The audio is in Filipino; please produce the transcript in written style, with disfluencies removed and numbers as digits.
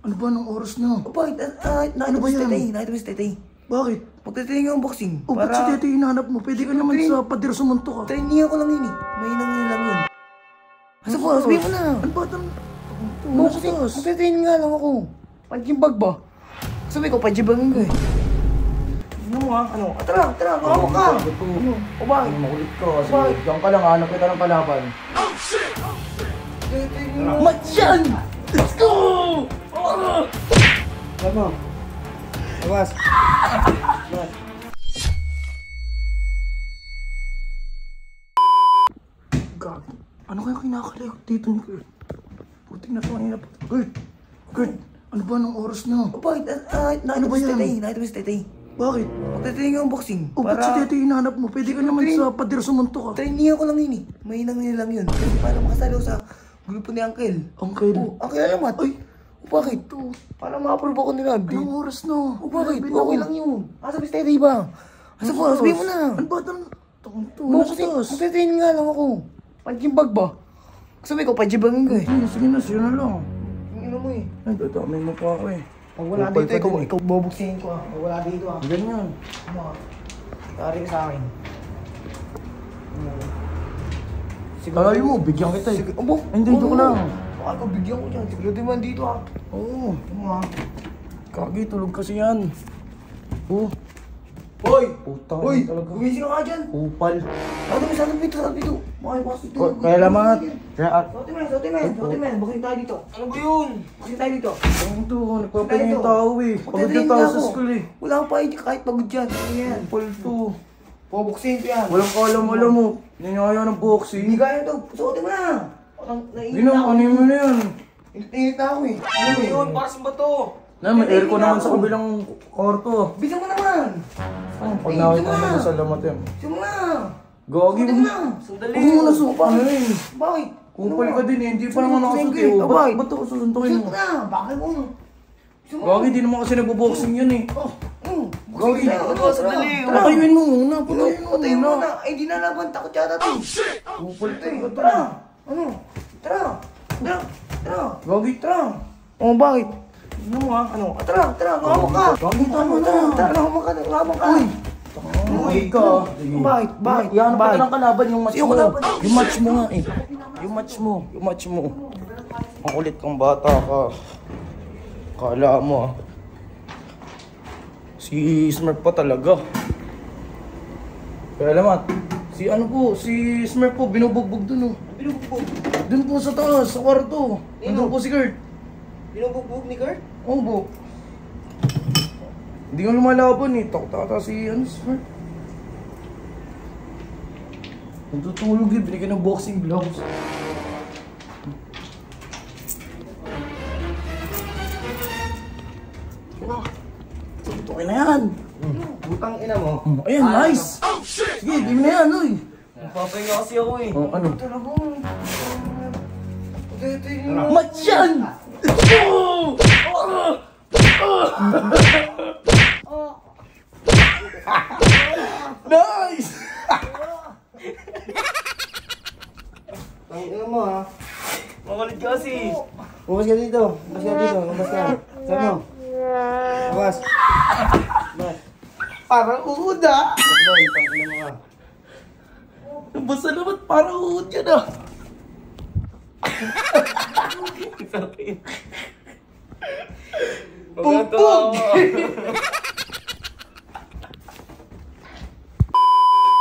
Ano ba ng oras na? O bakit? Ano ba yan? Nakita mo si Tetay. Bakit? Magtatay nga ang boxing. O ba't si Tete hinahanap mo? Pwede ka naman sa pader sumunto ka. Training ako lang yun eh. May lang yun. Asa po? Sabihin mo na. Ano ba ito? Boxing. Magtatraining nga lang ako. Panjimbag ba? Sabi ko, panjimbagin ko eh. Ano mo ha? Ano? Tara, kawo ka. Ano? O bakit? Makulit ka kasi diyan ka lang, hanap kita ng kalaban. Oh shit! Matyan! Let's go! Ano? Awas. Gag. Ano kaya kinakalikot dito ni Kurt? Puting na ito kanina pa. Kurt! Ano ba ng oras na? O bakit? Ano ba yan? Nakita mo si Tetay. Bakit? Magtatraining nga ang boxing. O ba't si Tete hinahanap mo? Pwede ka naman sa pader sumunto ka. Training ako lang yun eh. May lang yun. Kasi para makasalo sa grupo ni Uncle. Uncle? O, Uncle Alamat. Ay! O bakit? Para ma-approve ako nila. Anong oras na? O bakit? Okay lang yun. Asa si Tetay ba? Asa po? Sabihin mo na. Ano ba ito? Boxing. Magtatraining nga lang ako. Panjimbag ba? Sabi ko, panjimbagin ko eh. Sige na, siya na lang. Yung ino mo eh. Ay, dadamay mo pa ako eh. Pag wala dito, ikaw boboxingin ko ah. Pag wala dito ah. Ganyan. Ano ah? Tari ka sa akin. Kalayo mo, bigyan kita eh. Abo? Hindi, joke lang. Baka ko bigyan ko dyan. Siguro di man dito ah. Oo. Ano ah? Kagi, tulog kasi yan. Oh. Hoy! Putang Hoy! talaga. Gumising ka dyan! Upal. Sana dito. Makipasok dito. Kaya laman. Kaya Sote men. Bukin tayo dito. Ano ba yun? Bukin tayo dito. Ang to, nagpapahinga yung tao eh. Pagod yung tao sa school eh. Wala akong pahinga kahit pagod dyan. Ano yan? Upal to. Pabuksin ko yan. Walang kaalam-alam mo. Hindi niya kaya ng boxing. Hindi kaya to. Suotin mo na. Hindi na, kanin mo na yan. Init na ako eh. Ano ba yun? Para sa bato. Na, may aircon naman sa kabilang kwarto. Bisan mo naman. Pag nakita mo sa lamat yan. Bisan mo na. Gagi mo. Sandali. Huwag mo na supa. Ano yun? Bakit? Kupal ka din eh. Hindi pa naman nakasuti. Bakit? Ba't ako susuntukin Bisan mo? mo na. Bakit mo? Gagi, di naman kasi nagbo-boxing yun eh. Gagi, Sandali. patayuin mo muna. Patayuin mo muna. Ay, di na laban. Takot yata to. Kupal ka. Tara. Ano? Tara. Gagi, Tara. Oh, bakit? Ano mo ha? Ano? Tara. Ngawak ka. Gagi, tama na. Tara, ngawak ka. Uy ka. Bakit? Yan, ba't ng kalaban yung match Yung mo? kalaban. Yung match mo nga eh. Yung match mo. Ang kulit kang bata ka. Kala mo ah. Si Smurf pa talaga. Kaya alamat. Si Smurf po, binubugbog dun oh. Binubugbog? Dun po sa taas, sa kwarto. Nandun po si Kurt. Binubugbog ni Kurt? Oo po. Hindi ko lumalaban eh. Takot ata si Smurf. Nagtutulog eh. Binigyan ng boxing gloves. Okay na yan. Butang ina mo. Ayan, nice. Sige, di mo na yan, uy. Papahinga kasi ako eh. Oh, ano? Talaga. Matyan! Nice! Ang ina mo ha. Makulit ka kasi. Bumas ka dito. Bumas ka. Saan mo? Bumas. Parang uod ah. Boy, pang ina mo ha. Basta naman parang uod yan ah. Pumpog!